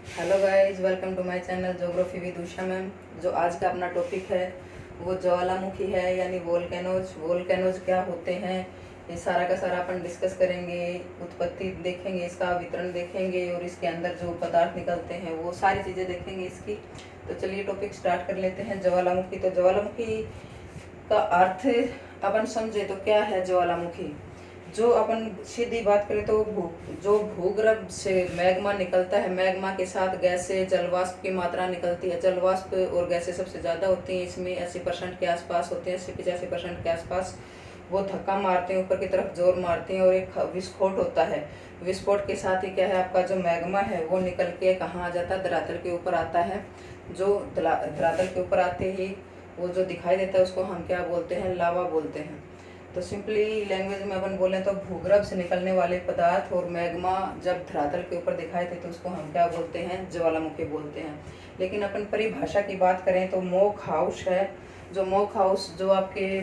Hello guys, welcome to my channel geography with Usha ma'am. जो आज का अपना टॉपिक है वो ज्वालामुखी है, यानी वोल्केनोज। वोल्केनोज क्या होते हैं, ये सारा का सारा अपन डिस्कस करेंगे। उत्पत्ति देखेंगे, इसका वितरण देखेंगे और इसके अंदर जो पदार्थ निकलते हैं वो सारी चीज़ें देखेंगे इसकी। तो चलिए टॉपिक स्टार्ट कर लेते हैं। ज्वालामुखी। तो ज्वालामुखी का अर्थ अपन समझे तो क्या है ज्वालामुखी। जो अपन सीधी बात करें तो जो भूगर्भ से मैग्मा निकलता है, मैग्मा के साथ गैसें जलवाष्प की मात्रा निकलती है। जलवाष्प और गैसें सबसे ज़्यादा होती हैं, इसमें 80% के आसपास होते हैं, 80-85% के आसपास। वो धक्का मारते हैं, ऊपर की तरफ जोर मारते हैं और एक विस्फोट होता है। विस्फोट के साथ ही क्या है, आपका जो मैग्मा है वो निकल के कहाँ आ जाता है, धरातल के ऊपर आता है। जो धरातल के ऊपर आते ही वो जो दिखाई देता है उसको हम क्या बोलते हैं, लावा बोलते हैं। तो सिंपली लैंग्वेज में अपन बोलें तो भूगर्भ से निकलने वाले पदार्थ और मैग्मा जब धरातल के ऊपर दिखाई थे तो उसको हम क्या बोलते हैं, ज्वालामुखी बोलते हैं। लेकिन अपन परिभाषा की बात करें तो मॉक हाउस है। जो मॉक हाउस जो आपके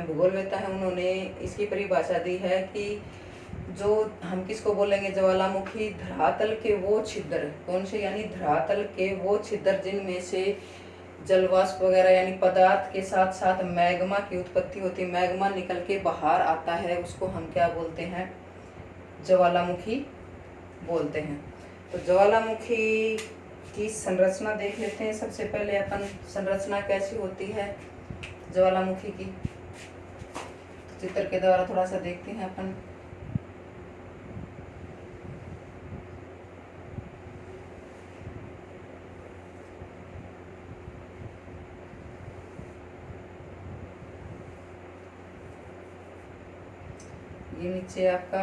भूगोलवेत्ता है उन्होंने इसकी परिभाषा दी है कि जो हम किसको बोलेंगे, ज्वालामुखी धरातल के वो छिद्र, कौन से, यानी धरातल के वो छिद्र जिनमें से जलवाष्प वगैरह यानी पदार्थ के साथ साथ मैग्मा की उत्पत्ति होती है, मैग्मा निकल के बाहर आता है, उसको हम क्या बोलते हैं, ज्वालामुखी बोलते हैं। तो ज्वालामुखी की संरचना देख लेते हैं। सबसे पहले अपन संरचना कैसी होती है ज्वालामुखी की, तो चित्र के द्वारा थोड़ा सा देखते हैं अपन। ये नीचे आपका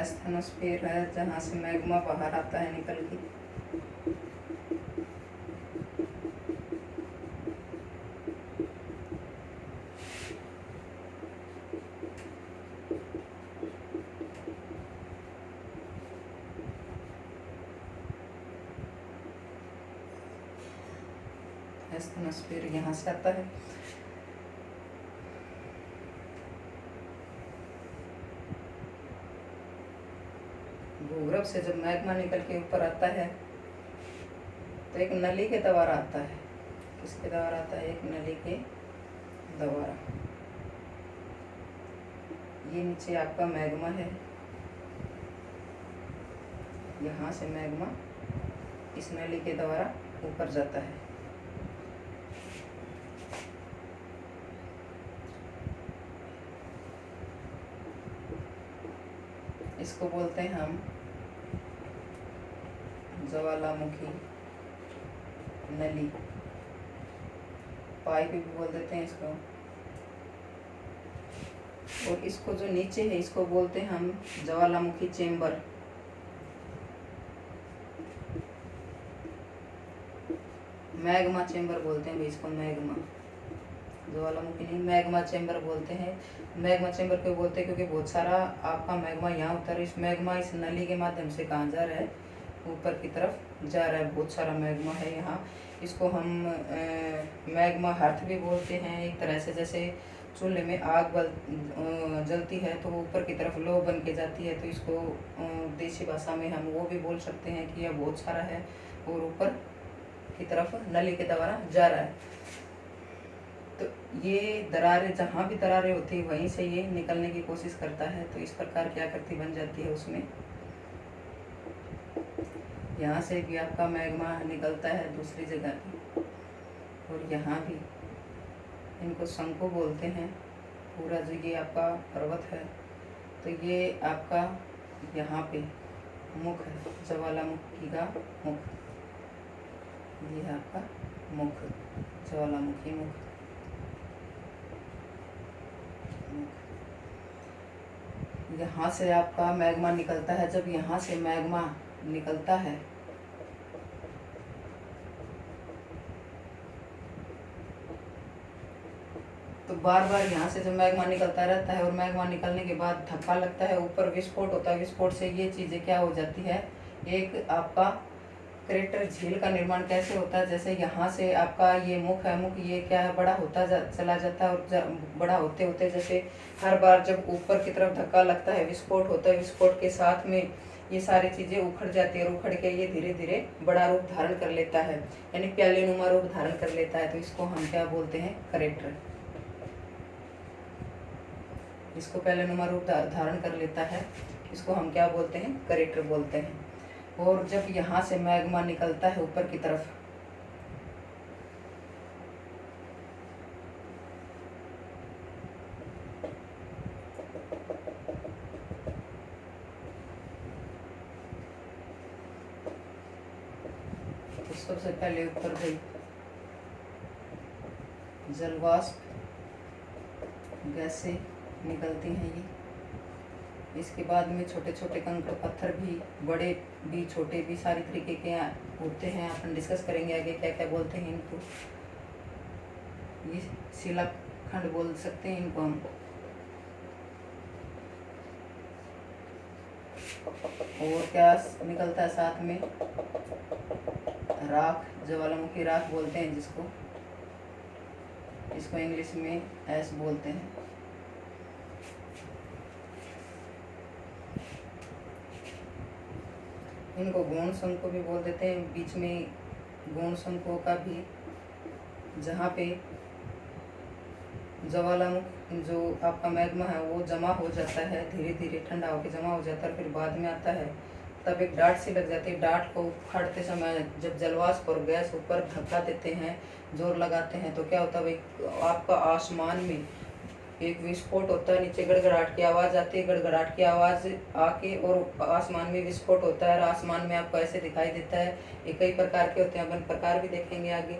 एस्थेनोस्फीयर है, जहाँ से मैग्मा बाहर आता है निकल के। एस्थेनोस्फीयर यहाँ से आता है। भूगर्भ से जब मैग्मा निकल के ऊपर आता है तो एक नली के द्वारा आता है। किसके द्वारा आता है, एक नली के द्वारा। ये नीचे आपका मैग्मा है, यहाँ से मैग्मा इस नली के द्वारा ऊपर जाता है। इसको बोलते हैं हम ज्वालामुखी नली, पाइप भी बोल देते हैं इसको। और इसको जो नीचे है इसको बोलते हैं हम ज्वालामुखी चेंबर। मैग्मा चेंबर बोलते हैं भाई इसको, मैग्मा, ज्वालामुखी नहीं, मैग्मा चेंबर बोलते हैं। मैग्मा चेंबर क्यों बोलते हैं, क्योंकि बहुत सारा आपका मैग्मा यहाँ उतर, इस मैग्मा इस नली के माध्यम से कहाँ जा रहा है, ऊपर की तरफ जा रहा है। बहुत सारा मैग्मा है यहाँ। इसको हम मैग्मा हर्थ भी बोलते हैं एक तरह से। जैसे चूल्हे में आग जलती है तो वो ऊपर की तरफ लो बन के जाती है, तो इसको देसी भाषा में हम वो भी बोल सकते हैं कि यह बहुत सारा है और ऊपर की तरफ नली के द्वारा जा रहा है। तो ये दरारें, जहाँ भी दरारें होती है वहीं से ये निकलने की कोशिश करता है। तो इस प्रकार की आकृति बन जाती है उसमें। यहाँ से भी आपका मैग्मा निकलता है दूसरी जगह पे, और यहाँ भी। इनको शंकु बोलते हैं। पूरा जो ये आपका पर्वत है तो ये आपका यहाँ पे मुख है, ज्वालामुखी का मुख। ये है आपका मुख, ज्वालामुखी मुख। यहाँ से आपका मैग्मा निकलता है। जब यहाँ से मैग्मा निकलता है तो बार बार यहाँ से जब मैग्मा निकलता रहता है और मैग्मा निकलने के बाद धक्का लगता है, ऊपर विस्फोट होता है। विस्फोट से ये चीज़ें क्या हो जाती है, एक आपका करेक्टर झील का निर्माण कैसे होता है, जैसे यहाँ से आपका ये मुख है, मुख ये क्या है, बड़ा होता चला जाता है और बड़ा होते होते जैसे हर बार जब ऊपर की तरफ धक्का लगता है, विस्फोट होता है, विस्फोट के साथ में ये सारी चीज़ें उखड़ जाती है और उखड़ के ये धीरे धीरे बड़ा रूप धारण कर लेता है, यानी प्याले नुमा रूप धारण कर लेता है। तो इसको हम क्या बोलते हैं, करेक्टर। इसको प्याले नुमा रूप धारण कर लेता है, इसको हम क्या बोलते हैं, करेक्टर बोलते हैं। और जब यहाँ से मैग्मा निकलता है ऊपर की तरफ, तो सबसे पहले ऊपर गई जलवाष्प गैसें निकलती हैं ये, इसके बाद में छोटे छोटे कंकड़ पत्थर भी, बड़े भी छोटे भी, सारी तरीके के होते हैं। अपन डिस्कस करेंगे आगे क्या क्या बोलते हैं इनको। ये शिलाखंड बोल सकते हैं इनको हम। और क्या निकलता है साथ में, राख, ज्वालामुखी राख बोलते हैं जिसको, इसको इंग्लिश में ऐश बोलते हैं। इनको गौण शंकु भी बोल देते हैं, बीच में गौण शंकुओं का भी, जहाँ पे ज्वालामुख जो आपका मैग्मा है वो जमा हो जाता है, धीरे धीरे ठंडा होकर जमा हो जाता है, फिर बाद में आता है तब एक डाट सी लग जाती है। डाट को उखाड़ते समय जब जलवाष्प और गैस ऊपर धक्का देते हैं, जोर लगाते हैं, तो क्या होता है, आपका आसमान में एक विस्फोट होता है, नीचे गड़गड़ाहट की आवाज़ आती है, गड़गड़ाहट की आवाज़ आके और आसमान में विस्फोट होता है और आसमान में आपको ऐसे दिखाई देता है। ये कई प्रकार के होते हैं, अपन प्रकार भी देखेंगे आगे।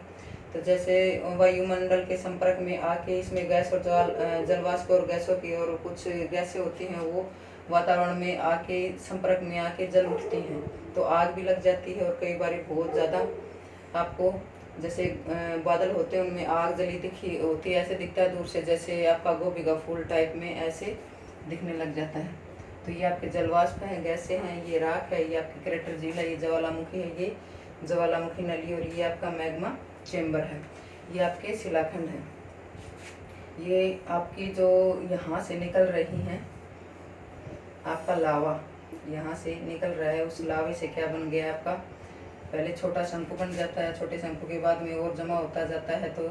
तो जैसे वायुमंडल के संपर्क में आके इसमें गैस और जलवाष्प और गैसों की और कुछ गैसें होती हैं, वो वातावरण में आके संपर्क में आके जल उठती हैं, तो आग भी लग जाती है। और कई बार बहुत ज़्यादा आपको जैसे बादल होते हैं उनमें आग जली दिखी होती है, ऐसे दिखता है दूर से, जैसे आपका गोभी का फूल टाइप में ऐसे दिखने लग जाता है। तो ये आपके जलवाष्प हैं, गैसें हैं, ये राख है, ये आपकी करेक्टर झील है, ये ज्वालामुखी है, ये ज्वालामुखी नली, और ये आपका मैग्मा चेम्बर है, ये आपके शिलाखंड हैं। ये आपकी जो यहाँ से निकल रही हैं, आपका लावा यहाँ से निकल रहा है, उस लावे से क्या बन गया आपका, पहले छोटा शंकु बन जाता है, छोटे शंकु के बाद में और जमा होता जाता है, तो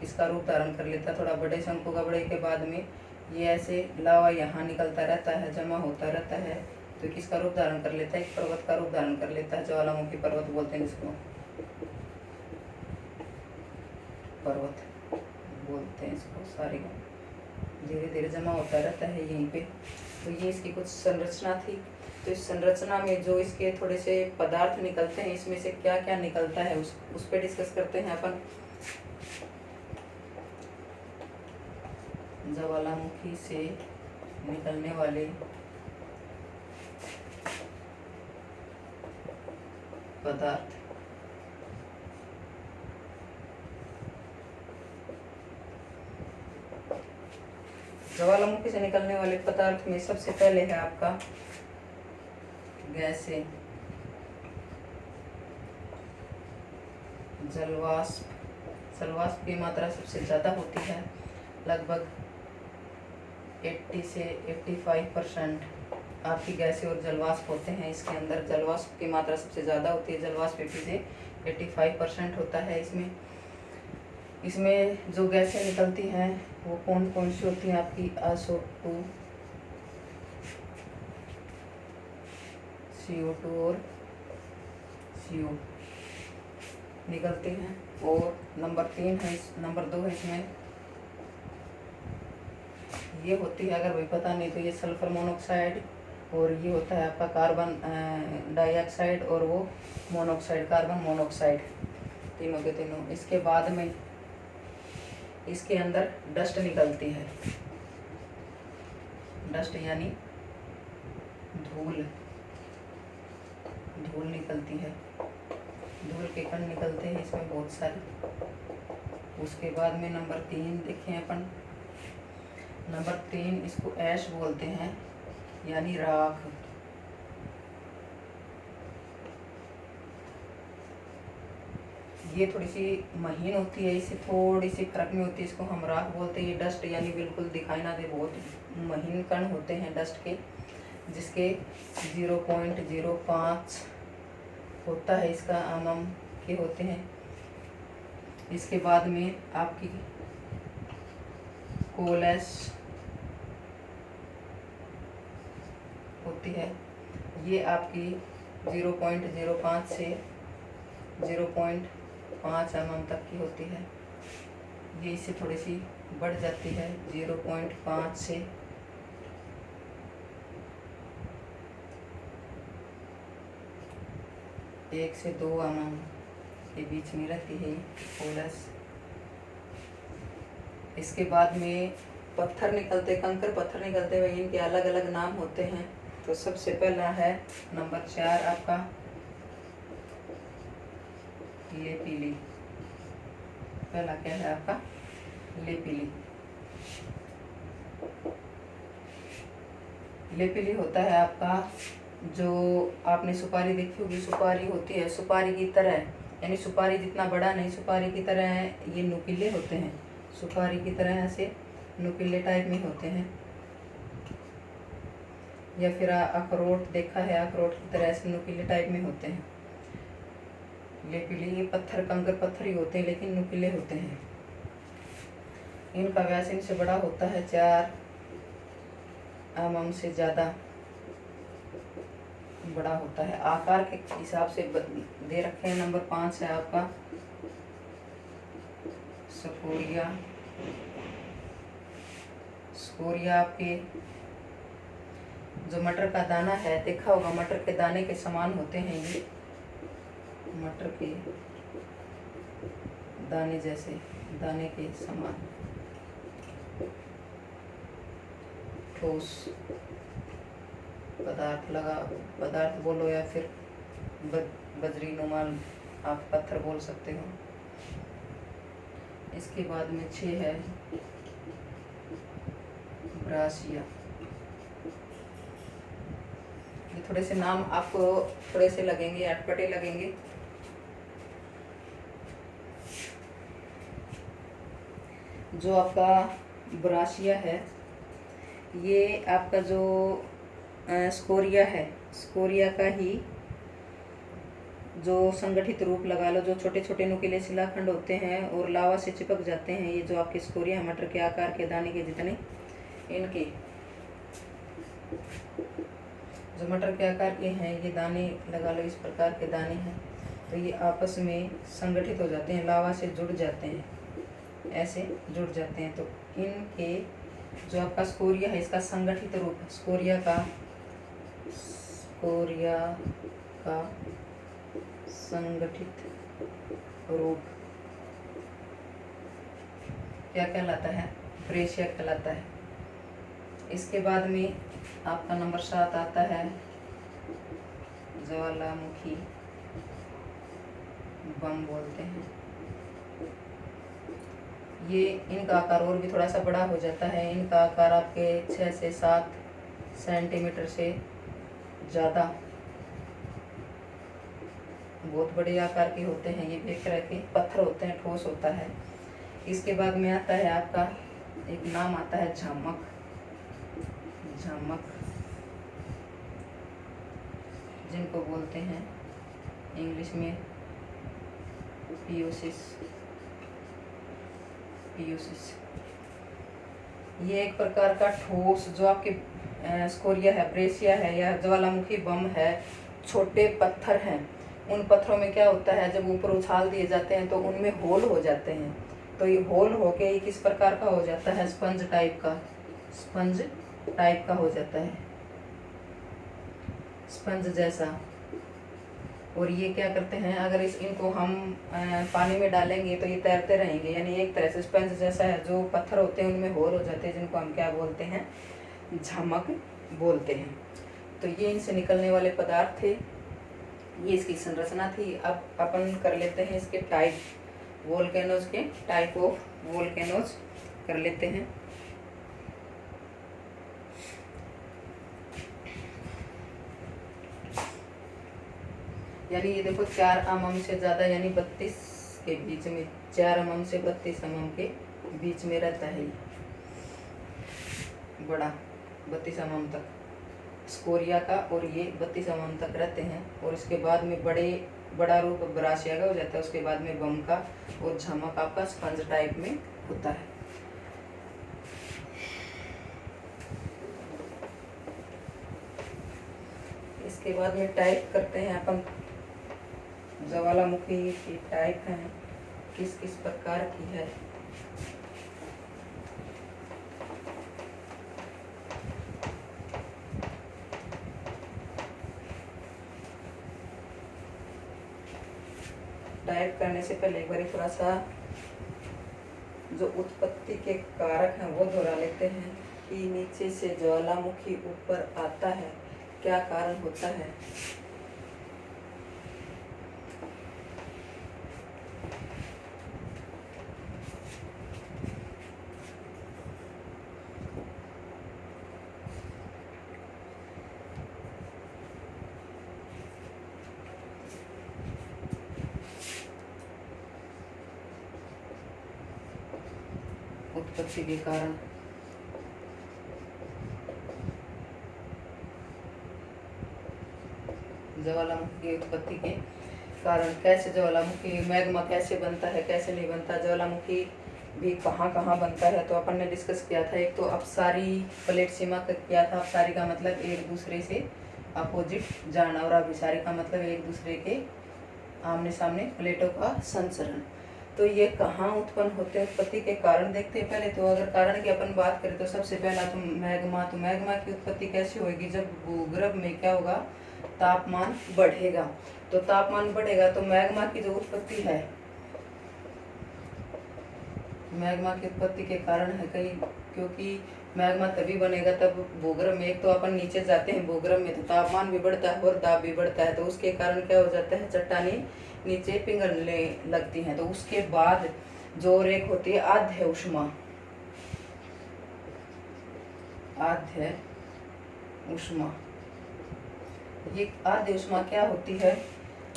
इसका रूप धारण कर लेता है। थोड़ा बड़े शंकु का बड़े के बाद में ये ऐसे लावा यहाँ निकलता रहता है, जमा होता रहता है, तो किसका रूप धारण कर लेता है, एक पर्वत का रूप धारण कर लेता है, ज्वालामुखी पर्वत बोलते हैं जिसको, पर्वत बोलते हैं इसको। सारे धीरे धीरे जमा होता रहता है यहीं पे। तो ये इसकी कुछ संरचना थी। तो इस संरचना में जो इसके थोड़े से पदार्थ निकलते हैं, इसमें से क्या क्या निकलता है उस पर डिस्कस करते हैं अपन। ज्वालामुखी से निकलने वाले पदार्थ, ज्वालामुखी से निकलने वाले पदार्थ में सबसे पहले है आपका गैसें, जलवाष्प। जलवाष्प की मात्रा सबसे ज़्यादा होती है, लगभग 80 से 85% आपकी गैसें और जलवाष्प होते हैं। इसके अंदर जलवाष्प की मात्रा सबसे ज़्यादा होती है, जलवाष्प 80 से 85% होता है इसमें। इसमें जो गैसें निकलती हैं वो कौन कौन सी होती हैं आपकी, SO2, CO2 और CO निकलते हैं। और नंबर 3 है, नंबर 2 है इसमें, ये होती है, अगर भाई पता नहीं तो ये सल्फर मोनोऑक्साइड, और ये होता है आपका कार्बन डाइऑक्साइड, और वो मोनोऑक्साइड, कार्बन मोनोऑक्साइड, तीनों के तीनों। इसके बाद में इसके अंदर डस्ट निकलती है, डस्ट यानी धूल, धूल निकलती है, धूल के कण निकलते हैं इसमें बहुत सारे। उसके बाद में नंबर 3 देखें अपन, नंबर 3 इसको ऐश बोलते हैं, यानी राख। ये थोड़ी सी महीन होती है, इससे थोड़ी सी फर्क में होती है, इसको हम राख बोलते हैं। ये डस्ट यानी बिल्कुल दिखाई ना दे, बहुत महीन कण होते हैं डस्ट के, जिसके 0.05 होता है इसका mm के होते हैं। इसके बाद में आपकी कोलेस होती है, ये आपकी 0.05 से 0.5 mm तक की होती है। ये इससे थोड़ी सी बढ़ जाती है, 0.5 से 1 से 2 mm के बीच में रहती है कोलस। इसके बाद में पत्थर निकलते, कंकर पत्थर निकलते हुए, इनके अलग अलग नाम होते हैं। तो सबसे पहला है नंबर 4 आपका लेपिली। पहला क्या है आपका लेपिली। लेपिली होता है आपका, जो आपने सुपारी देखी होगी, सुपारी होती है सुपारी की तरह, यानी सुपारी जितना बड़ा नहीं, सुपारी की तरह है, ये नुकीले होते हैं, सुपारी की तरह ऐसे नुकीले टाइप में होते हैं। या फिर अखरोट देखा है, अखरोट की तरह ऐसे नुकीले टाइप में होते हैं लेपिली। ये पत्थर, कंकर पत्थर ही होते हैं, लेकिन नुकीले होते हैं। इनका व्यास इनसे बड़ा होता है, 4 mm से ज़्यादा बड़ा होता है। आकार के हिसाब से दे रखे हैं। नंबर 5 है आपका स्कोरिया। स्कोरिया आपके जो मटर का दाना है, देखा होगा मटर के दाने के समान होते हैं ये, मटर के दाने जैसे, दाने के समान ठोस पदार्थ बोलो, या फिर बजरी नुमान आप पत्थर बोल सकते हो। इसके बाद में 6 है ब्रासिया। ये थोड़े से नाम आपको थोड़े से लगेंगे, अटपटे लगेंगे। जो आपका ब्रासिया है, ये आपका जो स्कोरिया है, स्कोरिया का ही जो संगठित रूप लगा लो, जो छोटे छोटे नुकीले शिलाखंड होते हैं और लावा से चिपक जाते हैं, ये जो आपके स्कोरिया है, मटर के आकार के दाने के जितने, इनके जो मटर के आकार के हैं ये दाने लगा लो, इस प्रकार के दाने हैं, तो ये आपस में संगठित हो जाते हैं, लावा से जुड़ जाते हैं, ऐसे जुड़ जाते हैं। तो इनके जो आपका स्कोरिया है, इसका संगठित रूप, स्कोरिया का संगठित रूप क्या कहलाता है? ब्रेशिया कहलाता है। इसके बाद में आपका नंबर 7 आता है ज्वालामुखी बम बोलते हैं। ये इनका आकार और भी थोड़ा सा बड़ा हो जाता है। इनका आकार आपके 6 से 7 सेंटीमीटर से ज़्यादा, बहुत बड़े आकार के होते हैं। ये एक तरह के पत्थर होते हैं, ठोस होता है। इसके बाद में आता है आपका एक नाम आता है झामक। झामक जिनको बोलते हैं इंग्लिश में पियोसिस। ये एक प्रकार का ठोस, जो आपके स्कोरिया है, ब्रेशिया है या ज्वालामुखी बम है, छोटे पत्थर हैं। उन पत्थरों में क्या होता है, जब ऊपर उछाल दिए जाते हैं तो उनमें होल हो जाते हैं। तो ये होल होके ये किस प्रकार का हो जाता है? स्पंज टाइप का हो जाता है, स्पंज जैसा। और ये क्या करते हैं, अगर इनको हम पानी में डालेंगे तो ये तैरते रहेंगे, यानी एक तरह से स्पंज जैसा है। जो पत्थर होते हैं उनमें होल हो जाते हैं, जिनको हम क्या बोलते हैं? झमक बोलते हैं। तो ये इनसे निकलने वाले पदार्थ थे, ये इसकी संरचना थी। अब अपन कर लेते हैं इसके टाइप, वोल्केनोज के टाइप ऑफ वोल्केनोज कर लेते हैं। यानी ये देखो 4 mm से ज़्यादा, यानी 32 के बीच में, 4 mm से 32 mm के बीच में रहता है ये बड़ा, 32 mm तक स्कोरिया का, और ये 32 mm तक रहते हैं। और इसके बाद में बड़ा रूप ब्रासिया का हो जाता है, उसके बाद में बम का और झमक आपका स्पंज टाइप में होता है। इसके बाद में टाइप करते हैं अपन, ज्वालामुखी की टाइप है किस किस प्रकार की है। टाइप करने से पहले एक बार थोड़ा सा जो उत्पत्ति के कारक हैं वो दोहरा लेते हैं कि नीचे से ज्वालामुखी ऊपर आता है, क्या कारण होता है। उत्पत्ति के कारण, ज्वालामुखी की उत्पत्ति के कारण, कैसे ज्वालामुखी मैग्मा कैसे बनता है, कैसे नहीं बनता, ज्वालामुखी भी कहाँ कहाँ बनता है, तो अपन ने डिस्कस किया था। एक तो अपसारी प्लेट सीमा का किया था। अपसारी का मतलब एक दूसरे से अपोजिट जाना, और अभिसारी का मतलब एक दूसरे के आमने सामने प्लेटों का संचरण। तो ये कहाँ उत्पन्न होते हैं, उत्पत्ति के कारण देखते हैं पहले। तो अगर कारण की अपन बात करें तो सबसे पहला तो मैग्मा की उत्पत्ति कैसे होगी, जब भूगर्भ में क्या होगा, तापमान बढ़ेगा। तो तापमान बढ़ेगा तो मैग्मा की जो उत्पत्ति है, मैग्मा की उत्पत्ति के कारण है कहीं, क्योंकि मैग्मा तभी बनेगा तब भूगर्भ में, एक तो अपन नीचे जाते हैं भूगर्भ में तो तापमान भी बढ़ता है और दाब भी बढ़ता है, तो उसके कारण क्या हो जाता है, चट्टानी नीचे पिघलने लगती हैं। तो उसके बाद जो रेख होती है आद्य ऊष्मा, आद्य ऊष्मा, ये आद्य ऊष्मा क्या होती है,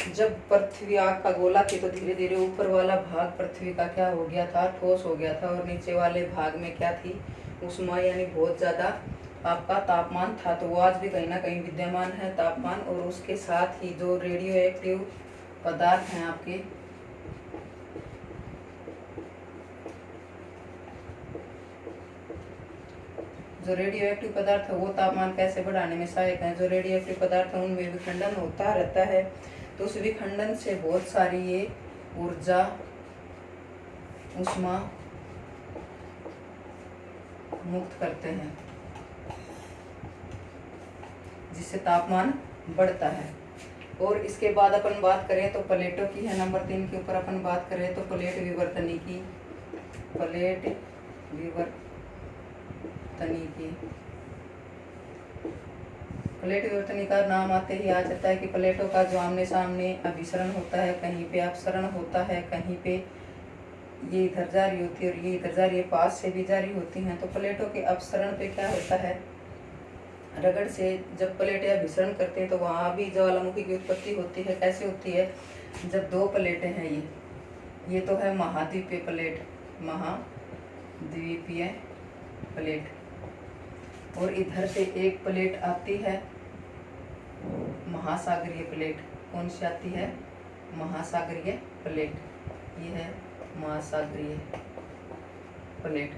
जब पृथ्वी आग का गोला थी तो धीरे धीरे ऊपर वाला भाग पृथ्वी का क्या हो गया था, ठोस हो गया था, और नीचे वाले भाग में क्या थी, ऊष्मा, यानी बहुत ज़्यादा आपका तापमान था। तो वो आज भी कहीं ना कहीं विद्यमान है तापमान। और उसके साथ ही जो रेडियो एक्टिव पदार्थ हैं आपके, जो रेडियो एक्टिव पदार्थ है वो तापमान कैसे बढ़ाने में सहायक है। जो रेडियो एक्टिव पदार्थ है उनमें विखंडन होता रहता है, तो उस विखंडन से बहुत सारी ये ऊर्जा, ऊष्मा मुक्त करते हैं, जिससे तापमान बढ़ता है। और इसके बाद अपन बात करें तो प्लेटों की है, नंबर 3 के ऊपर अपन बात करें तो प्लेट विवर्तनी की, प्लेट विवर्तनी की। प्लेट विवर्तनी का नाम आते ही आ जाता है कि प्लेटों का जो आमने सामने अभिसरण होता है, कहीं पे अपसरण होता है, कहीं पे ये इधर जारी होती है और ये इधर जारी है, पास से भी जारी होती हैं। तो प्लेटों के अपसरण पे क्या होता है, रगड़ से जब प्लेटें अभिसरण करते हैं तो वहाँ भी ज्वालामुखी की उत्पत्ति होती है। कैसे होती है, जब दो प्लेटें हैं, ये तो है महाद्वीपीय प्लेट, महाद्वीपीय प्लेट, और इधर से एक प्लेट आती है महासागरीय प्लेट। कौन सी आती है, महासागरीय प्लेट, ये है महासागरीय प्लेट।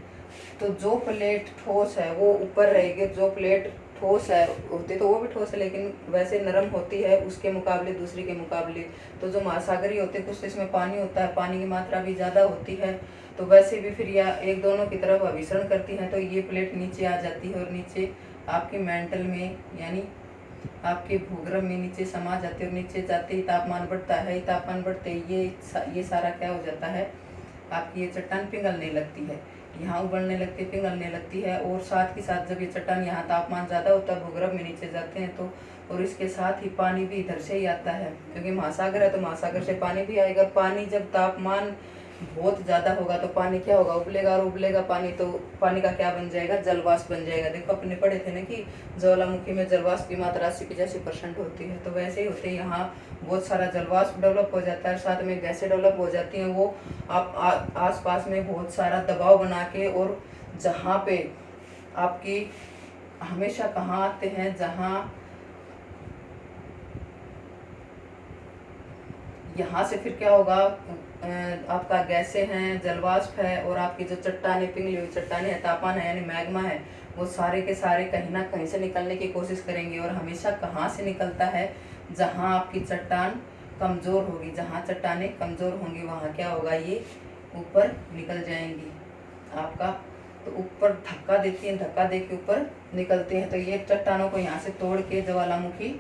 तो जो प्लेट ठोस है वो ऊपर रहेगी, जो प्लेट ठोस है होती तो वो भी ठोस है लेकिन वैसे नरम होती है उसके मुकाबले, दूसरी के मुकाबले। तो जो महासागरीय होते हैं कुछ इसमें पानी होता है, पानी की मात्रा भी ज़्यादा होती है, तो वैसे भी फिर या एक दोनों की तरफ अभिसरण करती हैं, तो ये प्लेट नीचे आ जाती है और नीचे आपके मेंटल में यानी आपके भूगर्भ में नीचे समा जाते हैं, और नीचे जाते ही तापमान बढ़ता है। तापमान बढ़ते ही ये सारा क्या हो जाता है, आपकी ये चट्टान पिघलने लगती है, यहाँ उबलने लगती है, पिघलने लगती है। और साथ ही साथ जब ये चट्टान, यहाँ तापमान ज़्यादा होता है, भूगर्भ में नीचे जाते हैं तो, और इसके साथ ही पानी भी इधर से ही आता है, क्योंकि महासागर है तो महासागर से पानी भी आएगा। पानी जब तापमान बहुत ज़्यादा होगा तो पानी क्या होगा, उबलेगा, और उबलेगा पानी तो पानी का क्या बन जाएगा, जलवाष्प बन जाएगा। देखो अपने पढ़े थे ना कि ज्वालामुखी में जलवाष्प की मात्रा 80-85% होती है, तो वैसे ही होते हैं यहाँ बहुत सारा जलवाष्प डेवलप हो जाता है, साथ में गैसें डेवलप हो जाती हैं। वो आप आस पास में बहुत सारा दबाव बना के, और जहाँ पे आपकी हमेशा कहाँ आते हैं, जहाँ यहाँ से फिर क्या होगा, आपका गैसें हैं, जलवाष्प है, और आपकी जो चट्टाने, पिघली हुई चट्टाने है, तापमान है यानी मैग्मा है, वो सारे के सारे कहीं ना कहीं से निकलने की कोशिश करेंगे। और हमेशा कहाँ से निकलता है, जहाँ आपकी चट्टान कमज़ोर होगी, जहाँ चट्टाने कमज़ोर होंगी वहाँ क्या होगा, ये ऊपर निकल जाएंगी आपका। तो ऊपर धक्का देती हैं, धक्का दे के ऊपर निकलते हैं। तो ये चट्टानों को यहाँ से तोड़ के ज्वालामुखी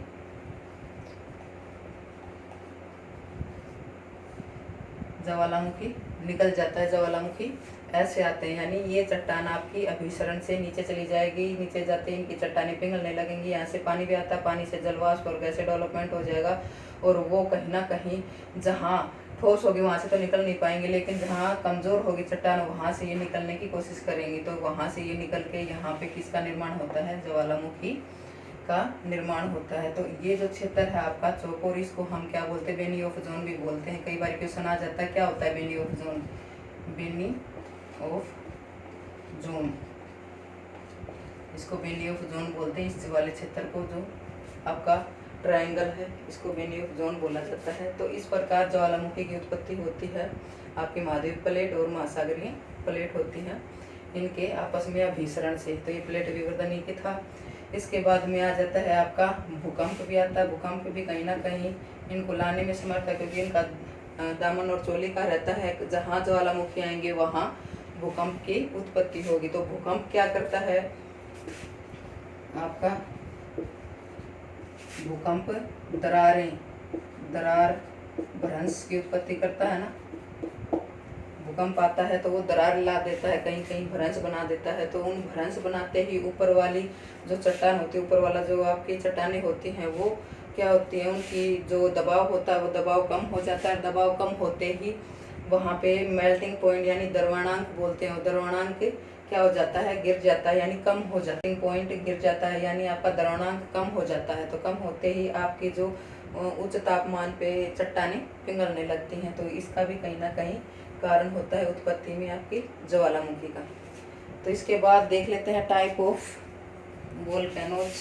निकल जाता है। ज्वालामुखी ऐसे आते हैं, यानी ये चट्टान आपकी अभिसरण से नीचे चली जाएगी, नीचे जाते ही इनकी चट्टानें पिघलने लगेंगी। यहाँ से पानी भी आता है, पानी से जलवाष्प और गैसें डेवलपमेंट हो जाएगा, और वो कहीं ना कहीं जहाँ ठोस होगी वहाँ से तो निकल नहीं पाएंगे, लेकिन जहाँ कमज़ोर होगी चट्टान वहाँ से ये निकलने की कोशिश करेंगी। तो वहाँ से ये निकल के यहाँ पे किसका निर्माण होता है, ज्वालामुखी का निर्माण होता है। तो ये जो क्षेत्र है आपका चौकोर, इसको हम क्या बोलते हैं, बेनी ऑफ जोन भी बोलते हैं। कई बार क्वेश्चन आ जाता है क्या होता है Benioff zone, Benioff zone, इसको बेनी ऑफ जोन बोलते हैं। इस वाले क्षेत्र को जो आपका ट्रायंगल है, इसको बेनी ऑफ जोन बोला जाता है। तो इस प्रकार ज्वालामुखी की उत्पत्ति होती है, आपकी महाद्वीप प्लेट और महासागरीय प्लेट होती है, इनके आपस में अभिसरण से। तो ये प्लेट विवर्तनी के था। इसके बाद में आ जाता है आपका भूकंप भी आता है। भूकंप भी कहीं ना कहीं इनको लाने में समर्थ है, क्योंकि इनका दामन और चोली का रहता है, जहाँ ज्वालामुखी आएंगे वहाँ भूकंप की उत्पत्ति होगी। तो भूकंप क्या करता है आपका, भूकंप दरार भ्रंश की उत्पत्ति करता है ना। भूकंप आता है तो वो दरार ला देता है, कहीं कहीं भ्रंश बना देता है। तो उन भ्रंश बनाते ही ऊपर वाली जो चट्टान होती है, ऊपर वाला जो आपकी चट्टानें होती हैं, वो क्या होती है, उनकी जो दबाव होता है वो दबाव कम हो जाता है। दबाव कम होते ही वहाँ पे मेल्टिंग पॉइंट यानी द्रवणांक बोलते हैं, द्रवणांक क्या हो जाता है, गिर जाता है, यानी कम हो जाता है। पॉइंट गिर जाता है यानी आपका द्रवणांक कम हो जाता है। तो कम होते ही आपकी जो उच्च तापमान पे चट्टानें पिघलने लगती हैं। तो इसका भी कहीं ना कहीं कारण होता है उत्पत्ति में आपकी ज्वालामुखी का। तो इसके बाद देख लेते हैं टाइप ऑफ वोल्केनोज।